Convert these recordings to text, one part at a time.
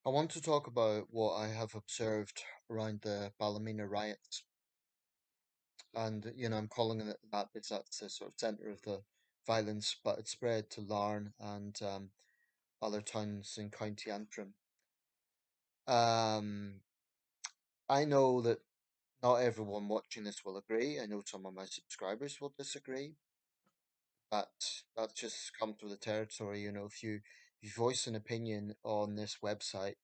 I want to talk about what I have observed around the Ballymena riots. And, I'm calling it that because that's the sort of centre of the violence, but it spread to Larne and other towns in County Antrim. Um, I know that not everyone watching this will agree. I know some of my subscribers will disagree, but that just comes with the territory. If you voice an opinion on this website,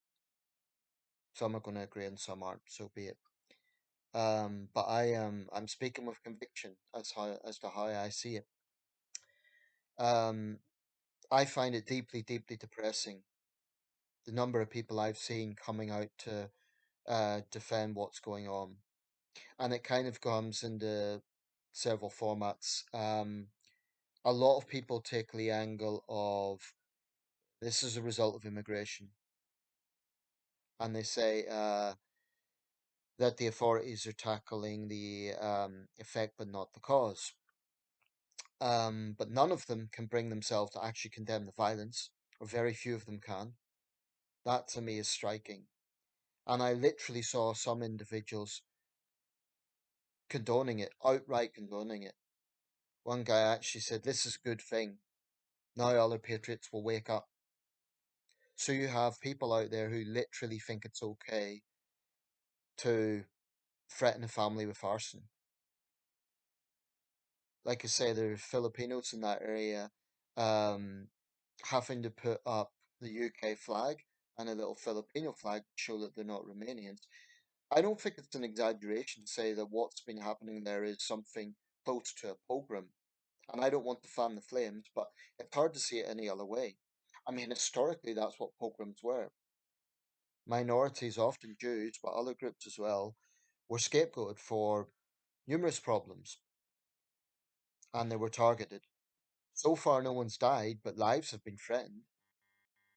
some are going to agree and some aren't, so be it. But I'm speaking with conviction as to how I see it. Um, I find it deeply, deeply depressing the number of people I've seen coming out to defend what's going on, and it kind of comes into several formats. A lot of people take the angle of this is a result of immigration, and they say that the authorities are tackling the effect but not the cause. But none of them can bring themselves to actually condemn the violence, or very few of them can. That to me is striking. And I literally saw some individuals condoning it, outright condoning it. One guy actually said, "This is a good thing. Now other patriots will wake up." So you have people out there who literally think it's okay to threaten a family with arson. Like I say, there are Filipinos in that area um, having to put up the UK flag and a little Filipino flag to show that they're not Romanians. I don't think it's an exaggeration to say that what's been happening there is something close to a pogrom. And I don't want to fan the flames, but it's hard to see it any other way. I mean, historically, that's what pogroms were. Minorities, often Jews, but other groups as well, were scapegoated for numerous problems and they were targeted. So far, no one's died, but lives have been threatened.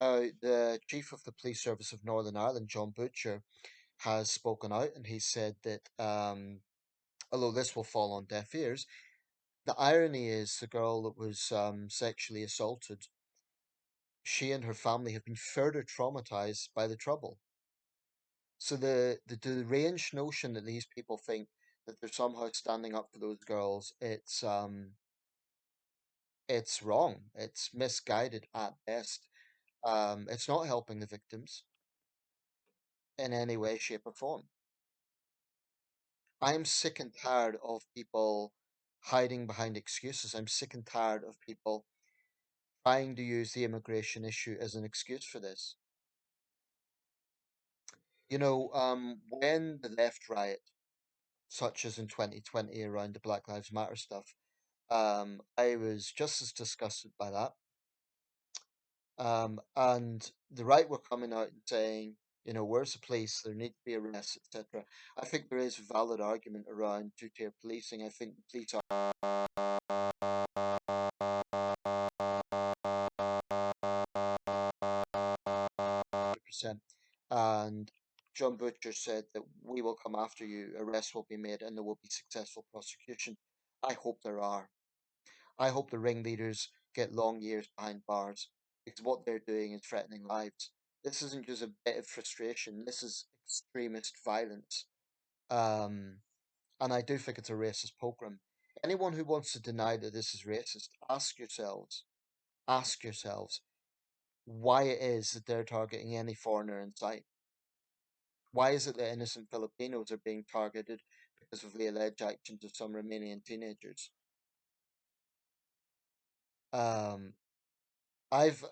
The Chief of the Police Service of Northern Ireland, John Butcher, has spoken out and he said that although this will fall on deaf ears, the irony is the girl that was sexually assaulted, she and her family have been further traumatized by the trouble. So the deranged notion that these people think that they're somehow standing up for those girls, it's wrong. It's misguided at best. It's not helping the victims in any way, shape, or form. I'm sick and tired of people hiding behind excuses. I'm sick and tired of people trying to use the immigration issue as an excuse for this. When the left riot, such as in 2020 around the Black Lives Matter stuff, I was just as disgusted by that. And the right were coming out and saying, where's the police? There need to be arrests, etc. I think there is a valid argument around two-tier policing. I think the police are 100%. And John Butcher said that we will come after you, arrests will be made, and there will be successful prosecution. I hope there are. I hope the ringleaders get long years behind bars because what they're doing is threatening lives. This isn't just a bit of frustration, this is extremist violence. Um, and I do think it's a racist pogrom. Anyone who wants to deny that this is racist, ask yourselves why it is that they're targeting any foreigner in sight. Why is it that innocent Filipinos are being targeted because of the alleged actions of some Romanian teenagers? Um, I've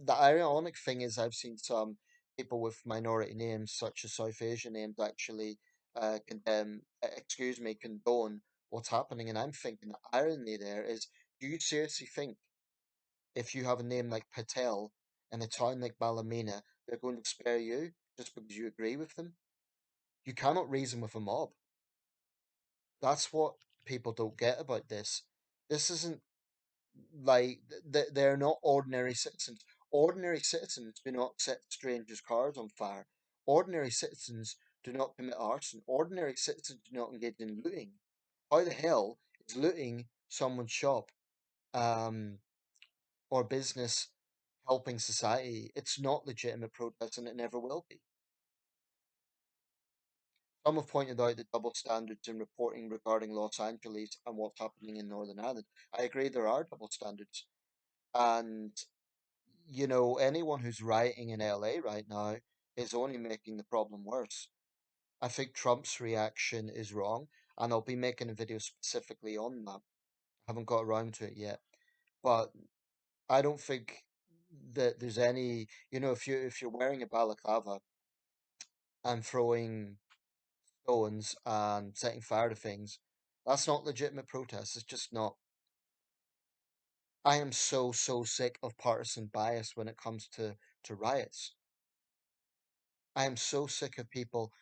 the ironic thing is I've seen some people with minority names, such as South Asian names, actually condone what's happening. And I'm thinking the irony there is, do you seriously think if you have a name like Patel in a town like Ballymena, they're going to spare you just because you agree with them? You cannot reason with a mob. That's what people don't get about this. This isn't like they're not ordinary citizens. Ordinary citizens do not set strangers' cars on fire. Ordinary citizens do not commit arson. Ordinary citizens do not engage in looting. How the hell is looting someone's shop um, or business helping society. It's not legitimate protest and it never will be. Some have pointed out the double standards in reporting regarding Los Angeles and what's happening in Northern Ireland. I agree there are double standards. And, anyone who's rioting in LA right now is only making the problem worse. I think Trump's reaction is wrong, and I'll be making a video specifically on that. Haven't got around to it yet. But I don't think that there's any, if you're wearing a balaclava and throwing stones and setting fire to things, that's not legitimate protest. It's just not. I am so sick of partisan bias when it comes to riots. I am so sick of people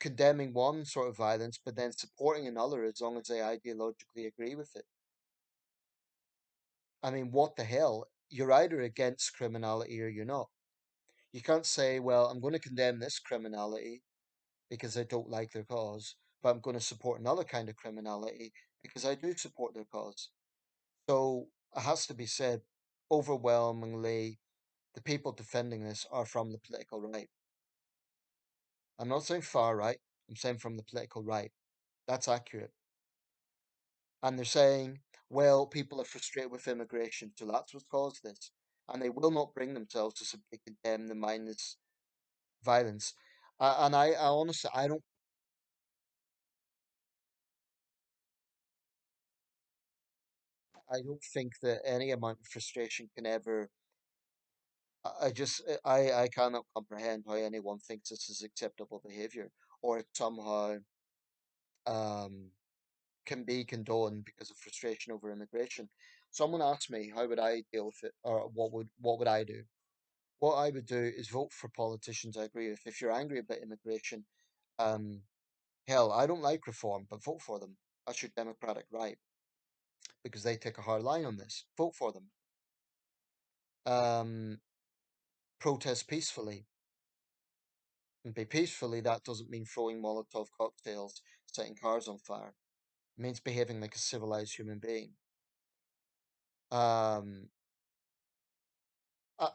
condemning one sort of violence but then supporting another as long as they ideologically agree with it. I mean, what the hell? You're either against criminality or you're not. You can't say, well, I'm going to condemn this criminality because I don't like their cause, but I'm going to support another kind of criminality because I do support their cause. So it has to be said, overwhelmingly, the people defending this are from the political right. I'm not saying far right, I'm saying from the political right. That's accurate. And they're saying, well, people are frustrated with immigration, so that's what's caused this. And they will not bring themselves to simply condemn the mindless violence. And I honestly, I don't think that any amount of frustration can ever. I cannot comprehend how anyone thinks this is acceptable behavior, or it somehow um can be condoned because of frustration over immigration. Someone asked me how would I deal with it, or what would I do? What I would do is vote for politicians I agree with. If you're angry about immigration, um, hell, I don't like reform, but vote for them. That's your democratic right because they take a hard line on this. Vote for them. Um, Protest peacefully. And by peacefully, that doesn't mean throwing Molotov cocktails, setting cars on fire. It means behaving like a civilized human being. Um,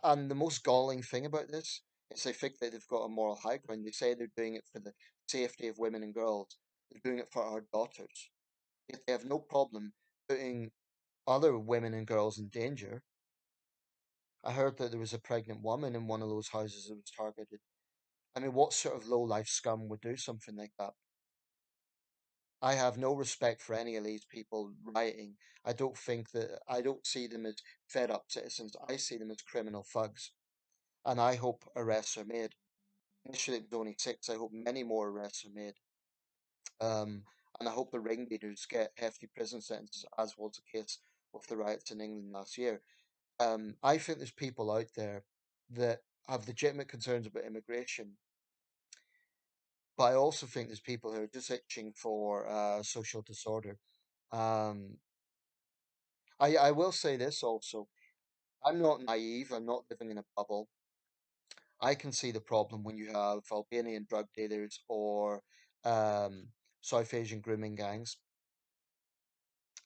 and the most galling thing about this is they think that they've got a moral high ground. They say they're doing it for the safety of women and girls. They're doing it for our daughters. Yet they have no problem putting other women and girls in danger. I heard that there was a pregnant woman in one of those houses that was targeted. I mean, what sort of low life scum would do something like that? I have no respect for any of these people rioting. I don't see them as fed up citizens. I see them as criminal thugs. And I hope arrests are made. Initially, it was only six. I hope many more arrests are made. Um, and I hope the ringleaders get hefty prison sentences, as was the case with the riots in England last year. I think there's people out there that have legitimate concerns about immigration, but I also think there's people who are just itching for social disorder. Um, I will say this also. I'm not naive. I'm not living in a bubble. I can see the problem when you have Albanian drug dealers or um, South Asian grooming gangs,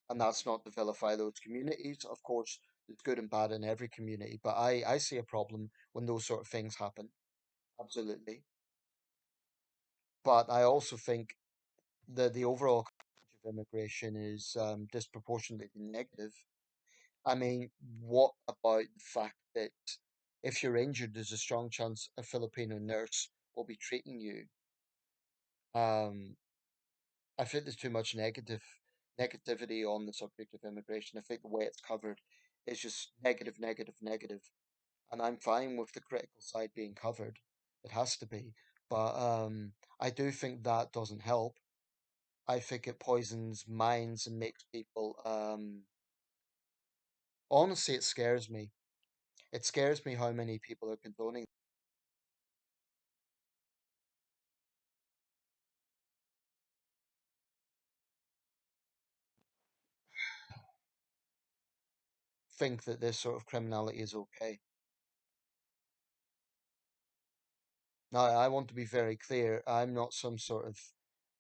and that's not to vilify those communities. Of course, there's good and bad in every community, but I see a problem when those sort of things happen. Absolutely. But I also think that the overall coverage of immigration is disproportionately negative. I mean, what about the fact that if you're injured, there's a strong chance a Filipino nurse will be treating you? Um, I think there's too much negativity on the subject of immigration. I think the way it's covered is just negative, negative, negative. And I'm fine with the critical side being covered. It has to be. But I do think that doesn't help. I think it poisons minds and makes people honestly it scares me. It scares me how many people are condoning think that this sort of criminality is okay. Now I want to be very clear, I'm not some sort of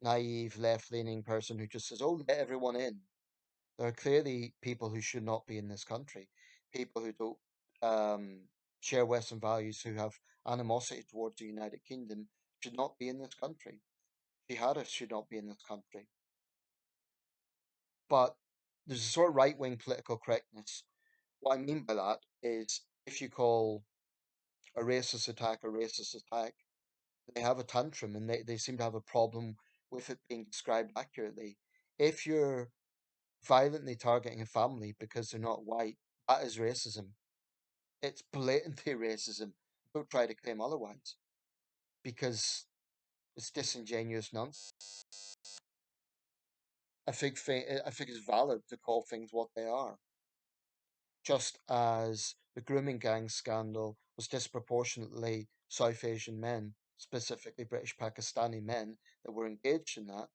naive left leaning person who just says, oh, let everyone in. There are clearly people who should not be in this country, people who don't um, share Western values, who have animosity towards the United Kingdom, should not be in this country. Jihadists should not be in this country. But there's a sort of right wing political correctness. What I mean by that is if you call a racist attack, they have a tantrum and they seem to have a problem with it being described accurately. If you're violently targeting a family because they're not white, that is racism. It's blatantly racism. Don't try to claim otherwise because it's disingenuous nonsense. I think it's valid to call things what they are. Just as the grooming gang scandal was disproportionately South Asian men, specifically British Pakistani men, that were engaged in that,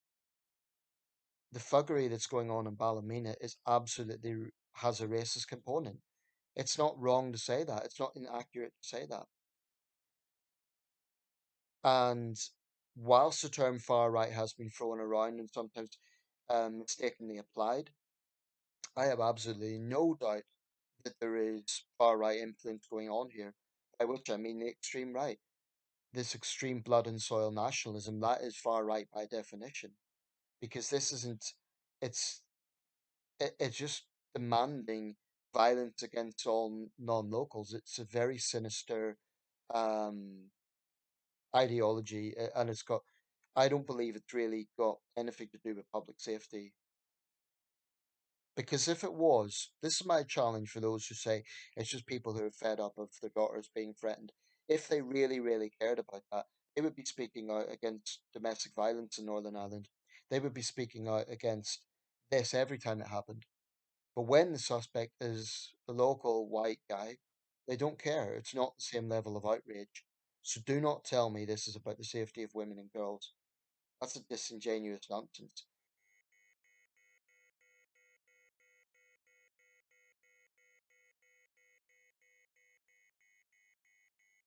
the thuggery that's going on in Ballymena is absolutely has a racist component. It's not wrong to say that. It's not inaccurate to say that. And whilst the term far right has been thrown around and sometimes mistakenly applied, I have absolutely no doubt that there is far right influence going on here, by which I mean the extreme right. This extreme blood and soil nationalism, that is far right by definition. Because this isn't, it's, it's just demanding violence against all non locals. It's a very sinister um, ideology, and it's got, I don't believe it's really got anything to do with public safety. Because if it was, this is my challenge for those who say it's just people who are fed up of their daughters being threatened. If they really, really cared about that, they would be speaking out against domestic violence in Northern Ireland. They would be speaking out against this every time it happened. But when the suspect is the local white guy, they don't care. It's not the same level of outrage. So do not tell me this is about the safety of women and girls. That's a disingenuous nonsense.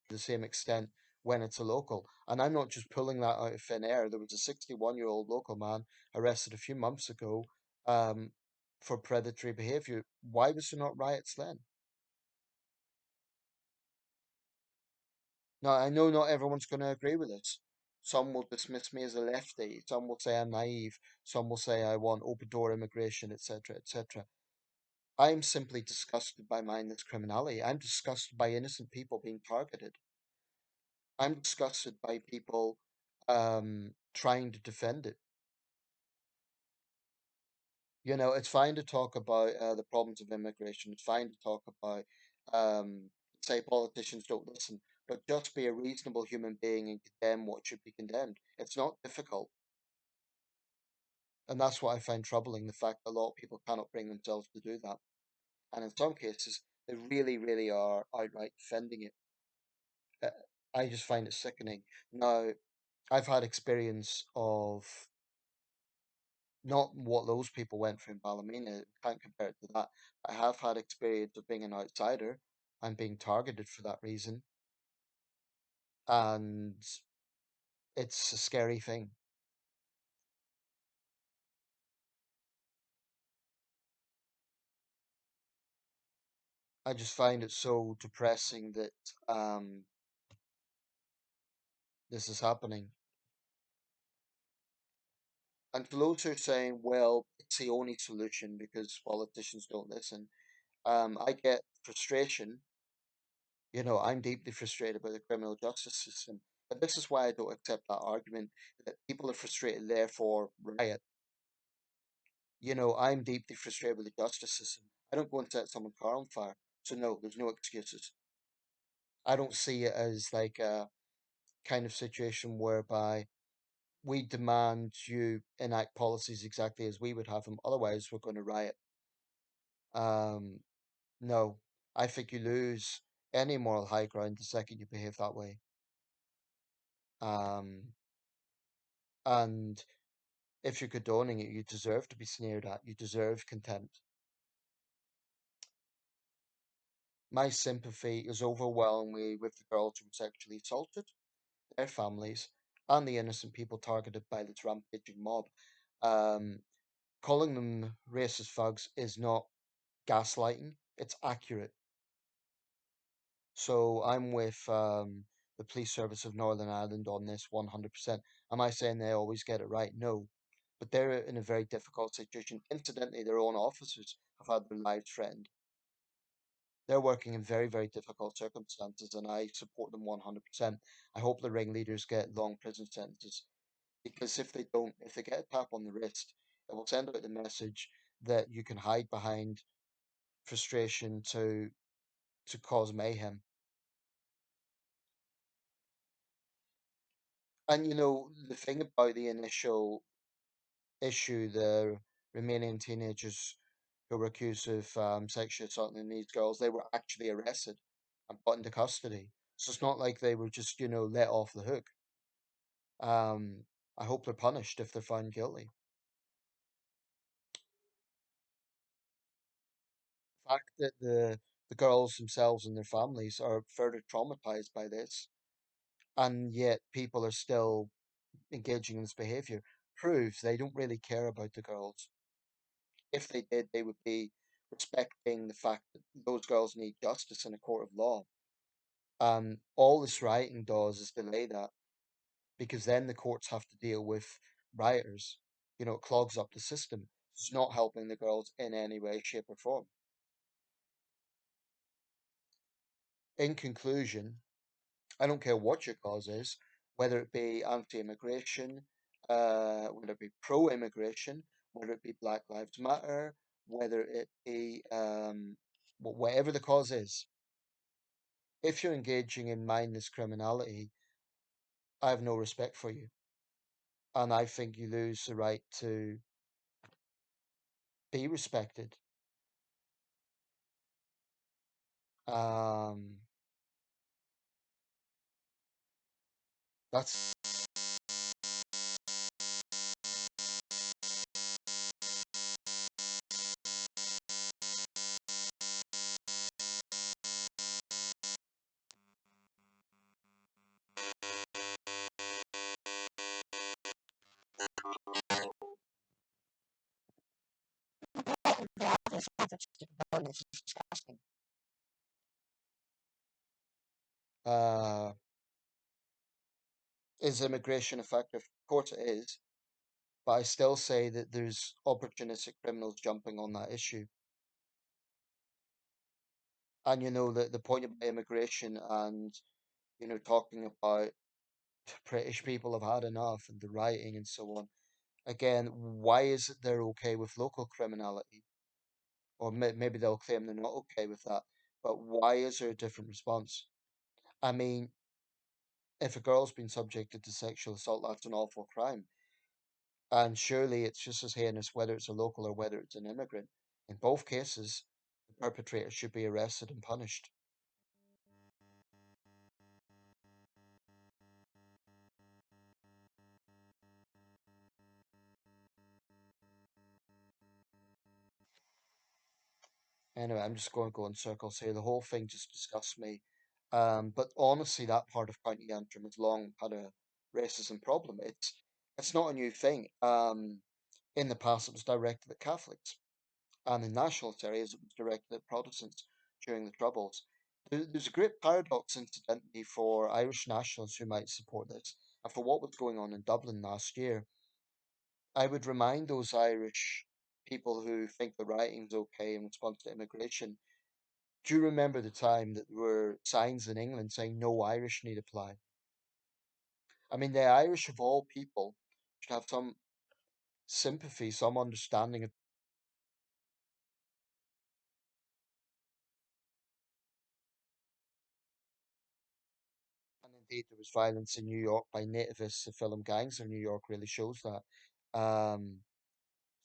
To the same extent when it's a local. And I'm not just pulling that out of thin air. There was a 61-year-old local man arrested a few months ago um, for predatory behaviour. Why was there not riots then? Now, I know not everyone's going to agree with this. Some will dismiss me as a lefty. Some will say I'm naive. Some will say I want open door immigration, etc., etc. I'm simply disgusted by mindless criminality. I'm disgusted by innocent people being targeted. I'm disgusted by people trying to defend it. You know, it's fine to talk about the problems of immigration. It's fine to talk about, um, say, politicians don't listen, but just be a reasonable human being and condemn what should be condemned. It's not difficult. And that's what I find troubling, the fact that a lot of people cannot bring themselves to do that. And in some cases, they really, really are outright defending it. Uh, I just find it sickening. Now, I've had experience of not what those people went through in Ballymena, can't compare it to that. I have had experience of being an outsider and being targeted for that reason, and it's a scary thing. I just find it so depressing that this is happening. And for those who are saying, well, it's the only solution because politicians don't listen, I get frustration. You know, I'm deeply frustrated by the criminal justice system. But this is why I don't accept that argument that people are frustrated, therefore riot. You know, I'm deeply frustrated with the justice system. I don't go and set someone's car on fire. So no, there's no excuses. I don't see it as like a kind of situation whereby we demand you enact policies exactly as we would have them. Otherwise, we're going to riot. Um, no, I think you lose any moral high ground the second you behave that way. Um, and if you're condoning it, you deserve to be sneered at. You deserve contempt. My sympathy is overwhelmingly with the girls who were sexually assaulted, their families, and the innocent people targeted by this rampaging mob. Um, Calling them racist thugs is not gaslighting, it's accurate. So I'm with the police service of Northern Ireland on this 100%. Am I saying they always get it right? No. But they're in a very difficult situation. Incidentally, their own officers have had their lives threatened. They're working in very, very difficult circumstances, and I support them 100%. I hope the ringleaders get long prison sentences because if they don't, if they get a tap on the wrist, it will send out the message that you can hide behind frustration to cause mayhem. And the thing about the initial issue, the Romanian teenagers who were accused of sexually assaulting these girls, they were actually arrested and put into custody. So it's not like they were just, let off the hook. Um, I hope they're punished if they're found guilty. The fact that the girls themselves and their families are further traumatized by this, and yet people are still engaging in this behavior, proves they don't really care about the girls. If they did, they would be respecting the fact that those girls need justice in a court of law. All this rioting does is delay that because then the courts have to deal with rioters. It clogs up the system. It's not helping the girls in any way, shape, or form. In conclusion, I don't care what your cause is, whether it be anti-immigration, whether it be pro-immigration, whether it be Black Lives Matter, whether it be whatever the cause is. If you're engaging in mindless criminality, I have no respect for you, and I think you lose the right to be respected. Um, that's disgusting. Uh, is immigration effective? Of course it is, but I still say that there's opportunistic criminals jumping on that issue. And the point about immigration and talking about British people have had enough and the rioting and so on. Again, why is it they're okay with local criminality? Or maybe they'll claim they're not okay with that. But why is there a different response? I mean, if a girl's been subjected to sexual assault, that's an awful crime. And surely it's just as heinous whether it's a local or whether it's an immigrant. In both cases, the perpetrator should be arrested and punished. Anyway, I'm just going to go in circles here. The whole thing just disgusts me. But honestly, that part of County Antrim has long had a racism problem. It's not a new thing. In the past, it was directed at Catholics, and in nationalist areas, it was directed at Protestants during the Troubles. There's a great paradox, incidentally, for Irish nationalists who might support this, and for what was going on in Dublin last year. I would remind those Irish people who think the rioting's okay in response to immigration. Do you remember the time that there were signs in England saying no Irish need apply? I mean, the Irish of all people should have some sympathy, some understanding of. And indeed, there was violence in New York by nativists. The film Gangs of New York really shows that. Um,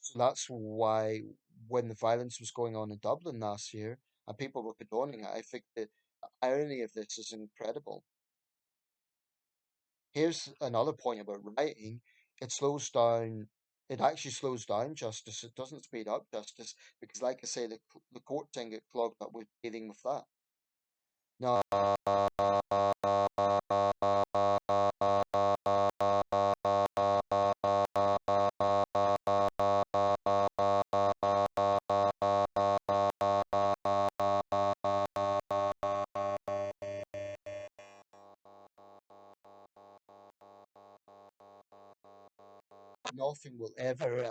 so that's why when the violence was going on in Dublin last year and people were condoning it, I think that the irony of this is incredible. Here's another point about writing. It slows down, it actually slows down justice. It doesn't speed up justice because, like I say, the court thing get clogged up with dealing with that. Now, nothing will ever